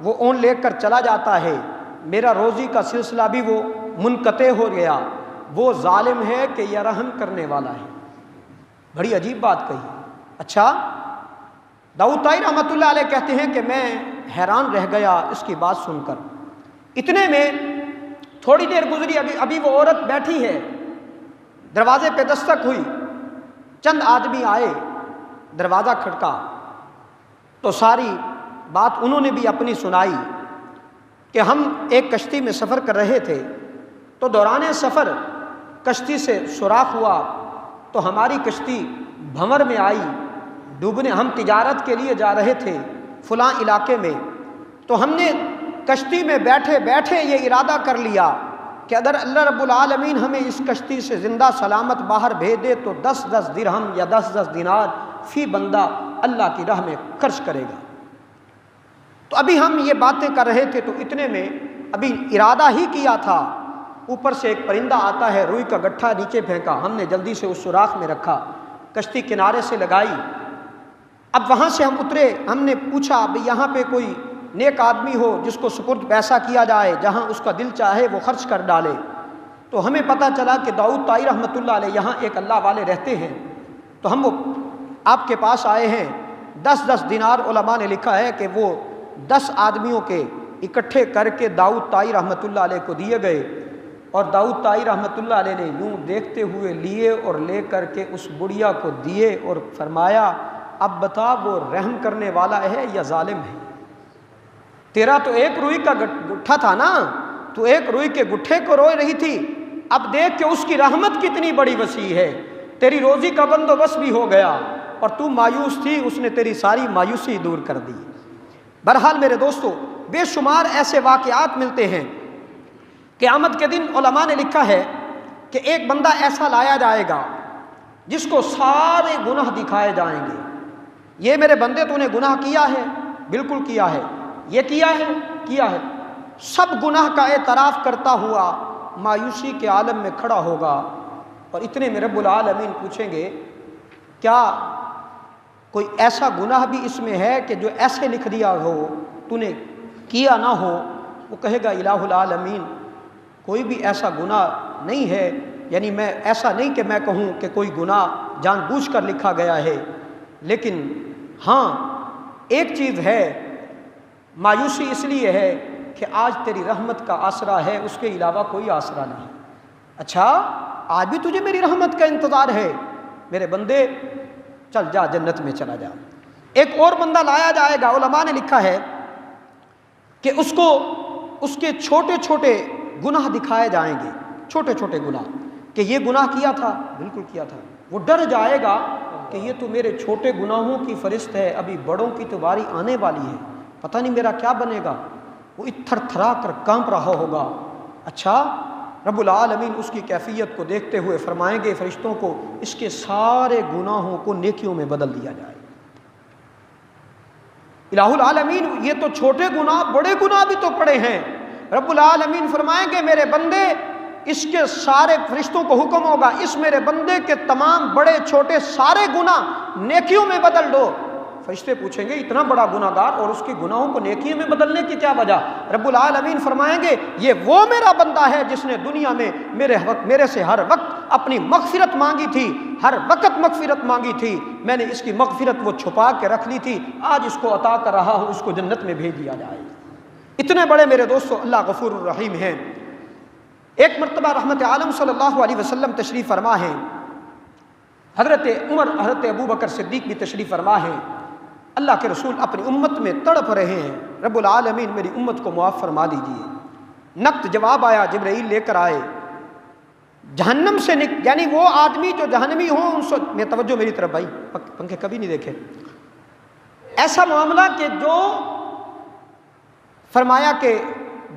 وہ اون لے کر چلا جاتا ہے، میرا روزی کا سلسلہ بھی وہ منقطع ہو گیا۔ وہ ظالم ہے کہ یہ رحم کرنے والا ہے؟ بڑی عجیب بات کہی۔ اچھا، داؤد طائی رحمت اللہ علیہ کہتے ہیں کہ میں حیران رہ گیا اس کی بات سن کر۔ اتنے میں تھوڑی دیر گزری، ابھی وہ عورت بیٹھی ہے، دروازے پہ دستک ہوئی، چند آدمی آئے، دروازہ کھٹکا تو ساری بات انہوں نے بھی اپنی سنائی کہ ہم ایک کشتی میں سفر کر رہے تھے، تو دوران سفر کشتی سے سوراخ ہوا تو ہماری کشتی بھنور میں آئی ڈوبنے. ہم تجارت کے لیے جا رہے تھے فلاں علاقے میں, تو ہم نے کشتی میں بیٹھے بیٹھے یہ ارادہ کر لیا کہ اگر اللہ رب العالمین ہمیں اس کشتی سے زندہ سلامت باہر بھیج دے تو 10 درہم یا 10 دینار فی بندہ اللہ کی راہ میں خرچ کرے گا. تو ابھی ہم یہ باتیں کر رہے تھے تو اتنے میں ابھی ارادہ ہی کیا تھا, اوپر سے ایک پرندہ آتا ہے, روئی کا گٹھا نیچے پھینکا, ہم نے جلدی سے اس سوراخ میں رکھا, کشتی کنارے سے لگائی. اب وہاں سے ہم اترے, ہم نے پوچھا بھئی یہاں پہ کوئی نیک آدمی ہو جس کو سپرد پیسہ کیا جائے, جہاں اس کا دل چاہے وہ خرچ کر ڈالے. تو ہمیں پتہ چلا کہ داؤد طائی رحمۃ اللہ علیہ یہاں ایک اللہ والے رہتے ہیں, تو ہم وہ آپ کے پاس آئے ہیں. 10 دینار علماء نے لکھا ہے کہ وہ 10 آدمیوں کے اکٹھے کر کے داؤد طائی رحمۃ اللہ علیہ کو دیے گئے, اور داؤد طائی رحمۃ اللہ علیہ نے یوں دیکھتے ہوئے لیے اور لے کر کے اس بڑھیا کو دیے اور فرمایا اب بتا وہ رحم کرنے والا ہے یا ظالم ہے؟ تیرا تو ایک روئی کا گٹھا تھا نا, تو ایک روئی کے گٹھے کو روئے رہی تھی, اب دیکھ کہ اس کی رحمت کتنی بڑی وسیع ہے, تیری روزی کا بندوبست بھی ہو گیا اور تو مایوس تھی, اس نے تیری ساری مایوسی دور کر دی. بہرحال میرے دوستو, بے شمار ایسے واقعات ملتے ہیں. قیامت کے دن علماء نے لکھا ہے کہ ایک بندہ ایسا لایا جائے گا جس کو سارے گناہ دکھائے جائیں گے. یہ میرے بندے تو نے گناہ کیا ہے, بالکل کیا ہے, یہ کیا ہے, کیا ہے, سب گناہ کا اعتراف کرتا ہوا مایوسی کے عالم میں کھڑا ہوگا. اور اتنے میں رب العالمین پوچھیں گے کیا کوئی ایسا گناہ بھی اس میں ہے کہ جو ایسے لکھ دیا ہو تو نے کیا نہ ہو؟ وہ کہے گا الہ العالمین کوئی بھی ایسا گناہ نہیں ہے, یعنی میں ایسا نہیں کہ میں کہوں کہ کوئی گناہ جان بوجھ کر لکھا گیا ہے, لیکن ہاں ایک چیز ہے, مایوسی اس لیے ہے کہ آج تیری رحمت کا آسرا ہے, اس کے علاوہ کوئی آسرا نہیں. اچھا آج بھی تجھے میری رحمت کا انتظار ہے میرے بندے, چل جا جنت میں چلا جا. ایک اور بندہ لایا جائے گا, علماء نے لکھا ہے کہ اس کو اس کے چھوٹے چھوٹے گناہ دکھائے جائیں گے, چھوٹے چھوٹے گناہ, کہ یہ گناہ کیا تھا, بالکل کیا تھا. وہ ڈر جائے گا کہ یہ تو میرے چھوٹے گناہوں کی فہرست ہے, ابھی بڑوں کی تو باری آنے والی ہے, پتہ نہیں میرا کیا بنے گا. وہ تھر تھرا کر کانپ رہا ہوگا. اچھا رب العالمین اس کی کیفیت کو دیکھتے ہوئے فرمائیں گے فرشتوں کو اس کے سارے گناہوں کو نیکیوں میں بدل دیا جائے. الہ العالمین یہ تو چھوٹے گناہ, بڑے گناہ بھی تو پڑے ہیں. رب العالمین فرمائیں گے میرے بندے, اس کے سارے فرشتوں کو حکم ہوگا اس میرے بندے کے تمام بڑے چھوٹے سارے گناہ نیکیوں میں بدل دو. فرشتے پوچھیں گے اتنا بڑا گناہ گار اور اس کے گناہوں کو نیکیوں میں بدلنے کی کیا وجہ؟ رب العالمین فرمائیں گے یہ وہ میرا بندہ ہے جس نے دنیا میں میرے سے ہر وقت اپنی مغفرت مانگی تھی, ہر وقت مغفرت مانگی تھی, میں نے اس کی مغفرت وہ چھپا کے رکھ لی تھی, آج اس کو عطا کر رہا ہوں, اس کو جنت میں بھیج دیا جائے. اتنے بڑے میرے دوستو اللہ غفور الرحیم ہیں. ایک مرتبہ رحمت عالم صلی اللہ علیہ وسلم تشریف فرما ہے, حضرت عمر حضرت ابو بکر صدیق بھی تشریف فرما ہے. اللہ کے رسول اپنی امت میں تڑپ رہے ہیں, رب العالمین میری امت کو معاف فرما دیجیے. نقد جواب آیا, جبرائیل لے کر آئے, جہنم سے یعنی وہ آدمی جو جہنمی ہوں ان سے میں توجہ میری طرف بھائی, پنکھے کبھی نہیں دیکھے, ایسا معاملہ کہ جو فرمایا کہ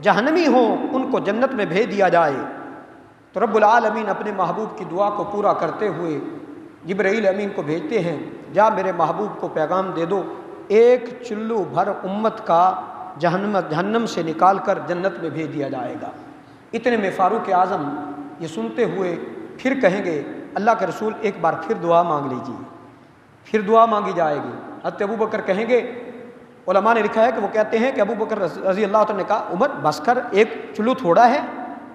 جہنمی ہوں ان کو جنت میں بھیج دیا جائے. تو رب العالمین اپنے محبوب کی دعا کو پورا کرتے ہوئے جبرائیل امین کو بھیجتے ہیں, جا میرے محبوب کو پیغام دے دو ایک چلو بھر امت کا جہنم سے نکال کر جنت میں بھیج دیا جائے گا. اتنے میں فاروق اعظم یہ سنتے ہوئے پھر کہیں گے اللہ کے رسول ایک بار پھر دعا مانگ لیجیے. پھر دعا مانگی جائے گی. حضرت ابو بکر کہیں گے, علماء نے لکھا ہے کہ وہ کہتے ہیں کہ ابو بکر رضی اللہ عنہ نے کہا عمر بس کر, ایک چلو تھوڑا ہے,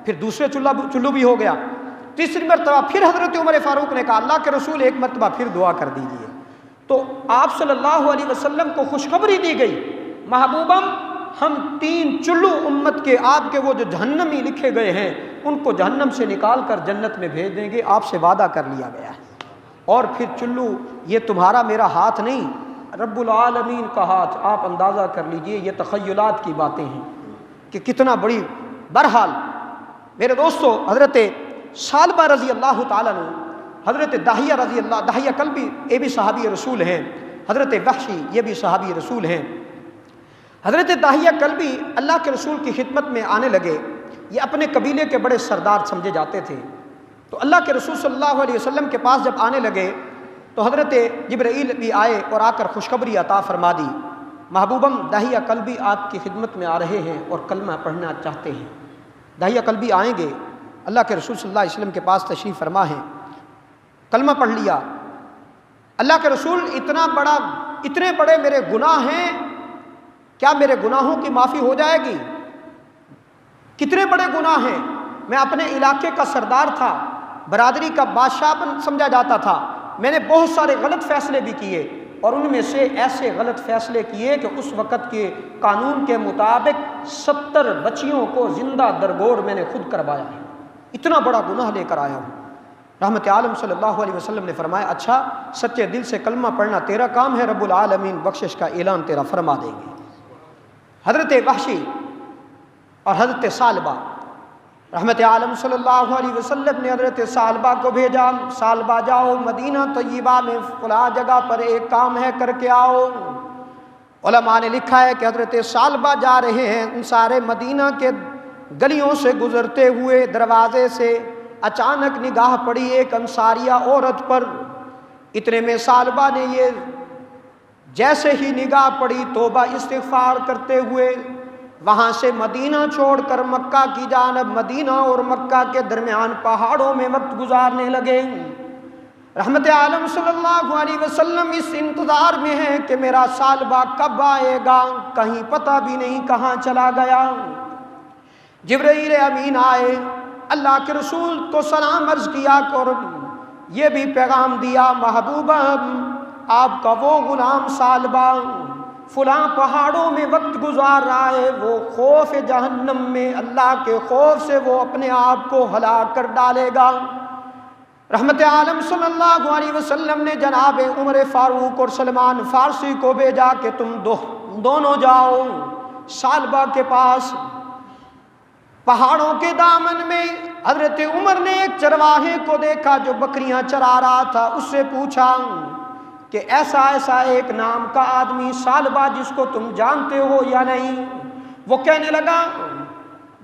پھر دوسرے چلو بھی ہو گیا. تیسری مرتبہ پھر حضرت عمر فاروق نے کہا اللہ کے رسول ایک مرتبہ پھر دعا کر دیجیے. تو آپ صلی اللہ علیہ وسلم کو خوشخبری دی گئی, محبوبم ہم 3 چلو امت کے آپ کے وہ جو جہنمی لکھے گئے ہیں ان کو جہنم سے نکال کر جنت میں بھیج دیں گے, آپ سے وعدہ کر لیا گیا ہے. اور پھر چلو یہ تمہارا میرا ہاتھ نہیں, رب العالمین کا ہاتھ. آپ اندازہ کر لیجئے, یہ تخیلات کی باتیں ہیں کہ کتنا بڑی. بہرحال میرے دوستو، حضرت ثعلبہ رضی اللہ تعالیٰ عنہ، حضرت داہیہ کلبی یہ بھی صحابی رسول ہیں، حضرت وحشی یہ بھی صحابی رسول ہیں۔ حضرت داہیہ کلبی اللہ کے رسول کی خدمت میں آنے لگے، یہ اپنے قبیلے کے بڑے سردار سمجھے جاتے تھے، تو اللہ کے رسول صلی اللہ علیہ وسلم کے پاس جب آنے لگے تو حضرت جبرائیل بھی آئے اور آ کر خوشخبری عطا فرما دی، محبوبم داہیہ کلبی آپ کی خدمت میں آ رہے ہیں اور کلمہ پڑھنا چاہتے ہیں۔ داہیہ کلبی آئیں گے، اللہ کے رسول صلی اللہ علیہ وسلم کے پاس تشریف فرما ہیں، کلمہ پڑھ لیا۔ اللہ کے رسول اتنے بڑے میرے گناہ ہیں، کیا میرے گناہوں کی معافی ہو جائے گی؟ کتنے بڑے گناہ ہیں، میں اپنے علاقے کا سردار تھا، برادری کا بادشاہ سمجھا جاتا تھا، میں نے بہت سارے غلط فیصلے بھی کیے، اور ان میں سے ایسے غلط فیصلے کیے کہ اس وقت کے قانون کے مطابق 70 بچیوں کو زندہ درگور میں نے خود کروایا ہے، اتنا بڑا گناہ لے کر آیا ہوں۔ رحمت عالم صلی اللہ علیہ وسلم نے فرمایا، اچھا سچے دل سے کلمہ پڑھنا تیرا کام ہے، رب العالمین بخشش کا اعلان تیرا فرما دیں گے۔ حضرت وحشی اور حضرت ثعلبہ، رحمت عالم صلی اللہ علیہ وسلم نے حضرت ثعلبہ کو بھیجا، ثعلبہ جاؤ مدینہ طیبہ میں فلاں جگہ پر ایک کام ہے، کر کے آؤ۔ علماء نے لکھا ہے کہ حضرت ثعلبہ جا رہے ہیں، ان سارے مدینہ کے گلیوں سے گزرتے ہوئے دروازے سے اچانک نگاہ پڑی ایک انصاریہ عورت پر۔ اتنے میں ثعلبہ نے یہ جیسے ہی نگاہ پڑی توبہ استغفار کرتے ہوئے وہاں سے مدینہ چھوڑ کر مکہ کی جانب، مدینہ اور مکہ کے درمیان پہاڑوں میں وقت گزارنے لگے۔ رحمت عالم صلی اللہ علیہ وسلم اس انتظار میں ہے کہ میرا ثعلبہ کب آئے گا، کہیں پتہ بھی نہیں کہاں چلا گیا۔ جبرائیل امین آئے، اللہ کے رسول کو سلام عرض کیا اور یہ بھی پیغام دیا، محبوبہ آپ کا وہ غلام ثعلبہ فلاں پہاڑوں میں وقت گزار رہا ہے، وہ خوف جہنم میں، اللہ کے خوف سے وہ اپنے آپ کو ہلاک کر ڈالے گا۔ رحمت عالم صلی اللہ علیہ وسلم نے جناب عمر فاروق اور سلمان فارسی کو بھیجا کہ تم دونوں جاؤ ثعلبہ کے پاس۔ پہاڑوں کے دامن میں حضرت عمر نے ایک چرواہے کو دیکھا جو بکریاں چرا رہا تھا، اس سے پوچھا کہ ایسا ایک نام کا آدمی ثعلبہ جس کو تم جانتے ہو یا نہیں؟ وہ کہنے لگا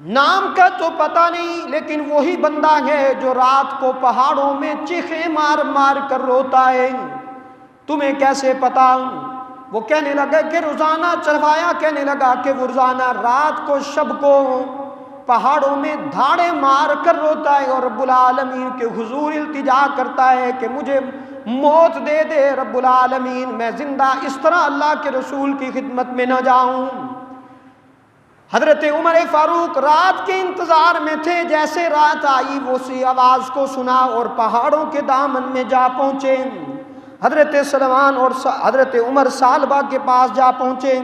نام کا تو پتہ نہیں، لیکن وہی بندہ ہے جو رات کو پہاڑوں میں چیخیں مار مار کر روتا ہے، تمہیں کیسے پتا؟ وہ کہنے لگا کہ روزانہ، چروایا کہنے لگا کہ وہ روزانہ رات کو شب کو پہاڑوں میں دھاڑے مار کر روتا ہے اور رب العالمین کے حضور التجا کرتا ہے کہ مجھے موت دے دے رب العالمین، میں زندہ اس طرح اللہ کے رسول کی خدمت میں نہ جاؤں۔ حضرت عمر فاروق رات کے انتظار میں تھے، جیسے رات آئی وہ اسی آواز کو سنا اور پہاڑوں کے دامن میں جا پہنچے۔ حضرت سلمان اور حضرت عمر ثعلبہ کے پاس جا پہنچے۔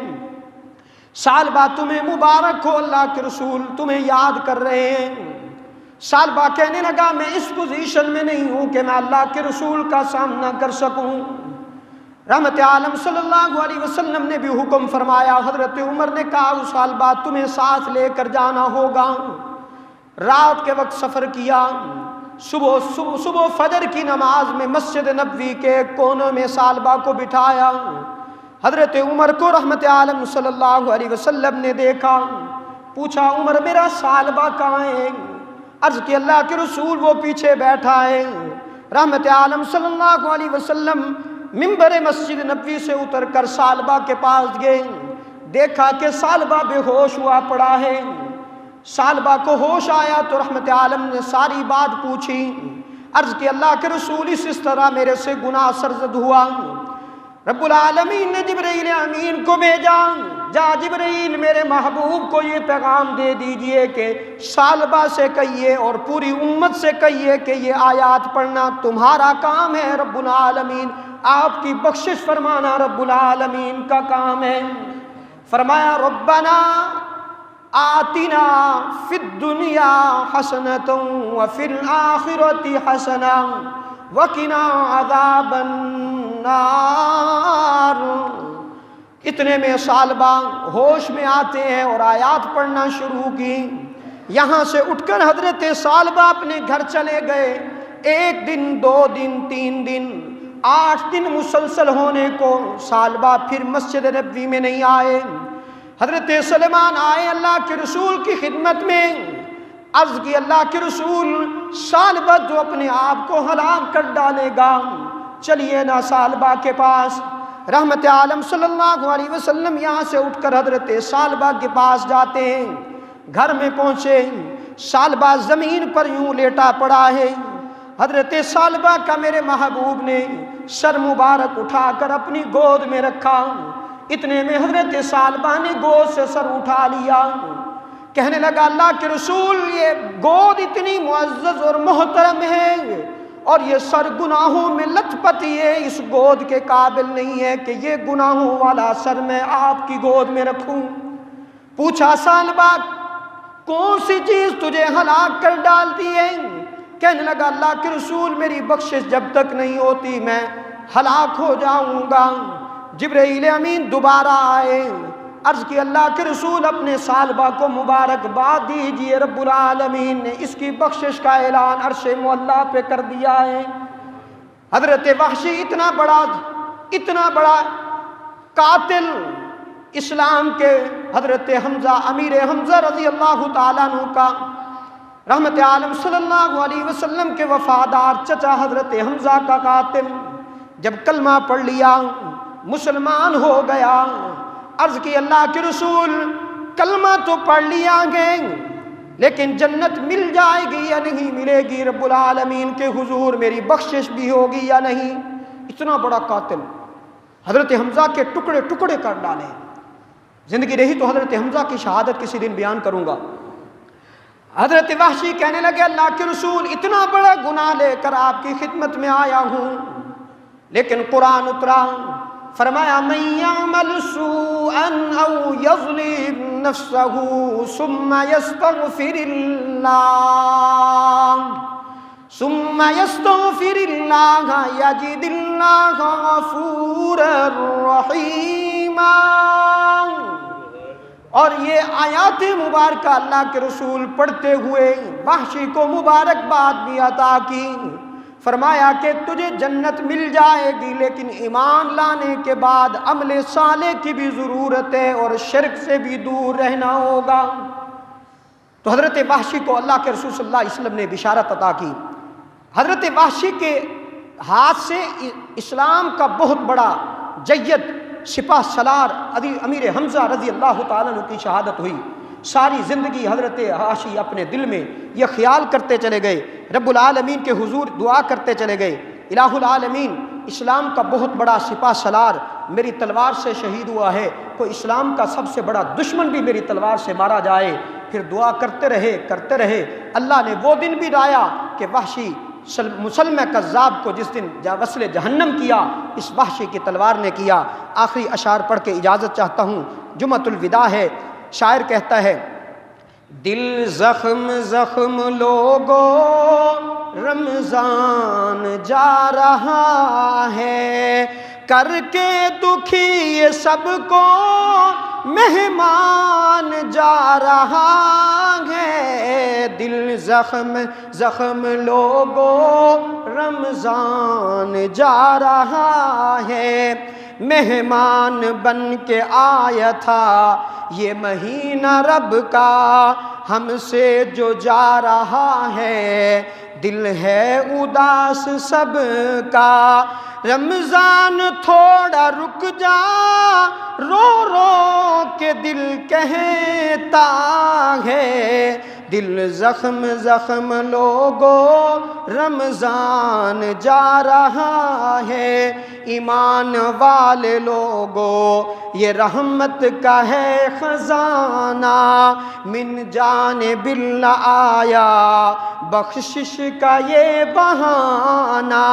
ثعلبہ تمہیں مبارک ہو، اللہ کے رسول تمہیں یاد کر رہے ہیں۔ ثعلبہ کہنے لگا میں اس پوزیشن میں نہیں ہوں کہ میں اللہ کے رسول کا سامنا کر سکوں۔ رحمت عالم صلی اللہ علیہ وسلم نے بھی حکم فرمایا، حضرت عمر نے کہا ثعلبہ تمہیں ساتھ لے کر جانا ہوگا۔ رات کے وقت سفر کیا، صبح فجر کی نماز میں مسجد نبوی کے کونے میں ثعلبہ کو بٹھایا۔ حضرت عمر کو رحمت عالم صلی اللہ علیہ وسلم نے دیکھا، پوچھا عمر میرا ثعلبہ کہاں ہے؟ عرض کی اللہ کے رسول وہ پیچھے بیٹھا ہے۔ رحمت عالم صلی اللہ علیہ وسلم منبر مسجد نبوی سے اتر کر ثعلبہ کے پاس گئے، دیکھا کہ ثعلبہ بے ہوش ہوا پڑا ہے۔ ثعلبہ کو ہوش آیا تو رحمت عالم نے ساری بات پوچھی، عرض کی اللہ کے رسول اس طرح میرے سے گناہ سرزد ہوا۔ رب العالمین نے جبرائیل امین کو بھیجا، جا جبرائیل میرے محبوب کو یہ پیغام دے دیجئے کہ ثعلبہ سے کہیے اور پوری امت سے کہیے کہ یہ آیات پڑھنا تمہارا کام ہے، رب العالمین آپ کی بخشش فرمانا رب العالمین کا کام ہے۔ فرمایا ربنا آتنا فی الدنیا حسنۃ وفی الآخرۃ حسنہ وقنا عذاب النار۔ اتنے میں ثعلبہ ہوش میں آتے ہیں اور آیات پڑھنا شروع کی۔ یہاں سے اٹھ کر حضرت ثعلبہ اپنے گھر چلے گئے۔ 1 دن 2 دن 3 دن 8 دن مسلسل ہونے کو ثعلبہ پھر مسجد نبوی میں نہیں آئے۔ حضرت سلیمان آئے اللہ کے رسول کی خدمت میں، عرض کی اللہ کے رسول ثعلبہ جو اپنے آپ کو ہلاک کر ڈالے گا، چلیے نا ثعلبہ کے پاس۔ رحمت عالم صلی اللہ علیہ وسلم یہاں سے اٹھ کر حضرت ثعلبہ کے پاس جاتے ہیں۔ گھر میں پہنچے، ثعلبہ زمین پر یوں لیٹا پڑا ہے۔ حضرت ثعلبہ کا میرے محبوب نے سر مبارک اٹھا کر اپنی گود میں رکھا۔ اتنے میں حضرت ثعلبہ نے گود سے سر اٹھا لیا، کہنے لگا اللہ کے رسول یہ گود اتنی معزز اور محترم ہے اور یہ سر گناہوں میں لت پتی ہے، اس گود کے قابل نہیں ہے کہ یہ گناہوں والا سر میں آپ کی گود میں رکھوں۔ پوچھا ثعلبہ کون سی چیز تجھے ہلاک کر ڈالتی ہے؟ کہنے لگا اللہ کے رسول میری بخشش جب تک نہیں ہوتی میں ہلاک ہو جاؤں گا۔ جبرائیل امین دوبارہ آئے، عرض کی اللہ کے رسول اپنے ثعلبہ کو مبارکباد دیجیے، رب العالمین نے اس کی بخشش کا اعلان عرش معلیٰ پہ کر دیا ہے۔ حضرت وحشی اتنا بڑا قاتل اسلام کے، حضرت حمزہ امیر حمزہ رضی اللہ تعالیٰ عنہ کا، رحمت عالم صلی اللہ علیہ وسلم کے وفادار چچا حضرت حمزہ کا قاتل، جب کلمہ پڑھ لیا مسلمان ہو گیا، عرض کی اللہ کے رسول کلمہ تو پڑھ لیا گے لیکن جنت مل جائے گی یا نہیں ملے گی، رب العالمین کے حضور میری بخشش بھی ہوگی یا نہیں؟ اتنا بڑا قاتل حضرت حمزہ کے ٹکڑے ٹکڑے کر ڈالے۔ زندگی رہی تو حضرت حمزہ کی شہادت کسی دن بیان کروں گا۔ حضرت وحشی کہنے لگے اللہ کے رسول اتنا بڑا گناہ لے کر آپ کی خدمت میں آیا ہوں، لیکن قرآن اترا، فرمایا من یعمل سوءا او یظلم نفسہ ثم یستغفر اللہ یجد اللہ غفورا رحیما۔ اور یہ آیات مبارکہ اللہ کے رسول پڑھتے ہوئے وحشی کو مبارکباد بھی عطا کی، فرمایا کہ تجھے جنت مل جائے گی لیکن ایمان لانے کے بعد عمل صالح کی بھی ضرورت ہے اور شرک سے بھی دور رہنا ہوگا۔ تو حضرت وحشی کو اللہ کے رسول صلی اللہ علیہ وسلم نے بشارت عطا کی۔ حضرت وحشی کے ہاتھ سے اسلام کا بہت بڑا جید سپاہ سالار امیر حمزہ رضی اللہ تعالیٰ عنہ کی شہادت ہوئی۔ ساری زندگی حضرت وحشی اپنے دل میں یہ خیال کرتے چلے گئے، رب العالمین کے حضور دعا کرتے چلے گئے، الہ العالمین اسلام کا بہت بڑا سپاہ سالار میری تلوار سے شہید ہوا ہے، کوئی اسلام کا سب سے بڑا دشمن بھی میری تلوار سے مارا جائے۔ پھر دعا کرتے رہے، اللہ نے وہ دن بھی لایا کہ وحشی مسلمہ کذاب کو جس دن وصل جہنم کیا اس وحشی کی تلوار نے کیا۔ آخری اشعار پڑھ کے اجازت چاہتا ہوں، جمعۃ الوداع ہے۔ شاعر کہتا ہے دل زخم زخم لوگو رمضان جا رہا ہے، کر کے دکھی یہ سب کو مہمان جا رہا ہے۔ دل زخم زخم لوگو رمضان جا رہا ہے، مہمان بن کے آیا تھا یہ مہینہ رب کا، ہم سے جو جا رہا ہے دل ہے اداس سب کا۔ رمضان تھوڑا رک جا رو رو کے دل کہتا ہے، دل زخم زخم لوگو رمضان جا رہا ہے۔ ایمان والے لوگو یہ رحمت کا ہے خزانہ، من جانب اللہ آیا بخشش کا یہ بہانہ۔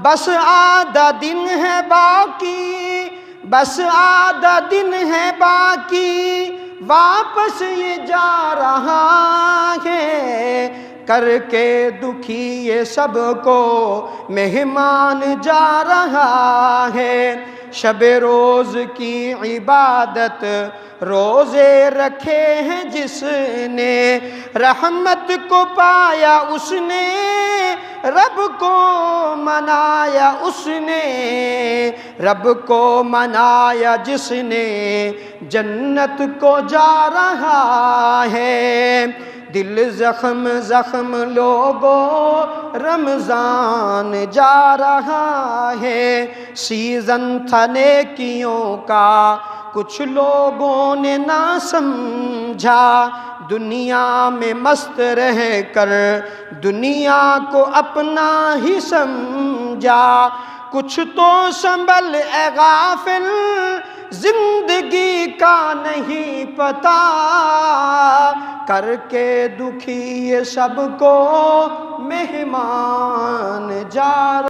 بس آدھا دن ہے باقی، بس آدھا دن ہے باقی، واپس یہ جا رہا ہے، کر کے دکھی یہ سب کو مہمان جا رہا ہے۔ شب روز کی عبادت روزے رکھے ہیں جس نے، رحمت کو پایا اس نے، رب کو منایا اس نے، رب کو منایا جس نے، جنت کو جا رہا ہے۔ دل زخم زخم لوگوں رمضان جا رہا ہے، سیزن تھا نیکیوں کا کچھ لوگوں نے نہ سمجھا، دنیا میں مست رہ کر دنیا کو اپنا ہی سمجھا، کچھ تو سنبھل اے غافل زندگی کا نہیں پتا، کر کے دکھی یہ سب کو مہمان جا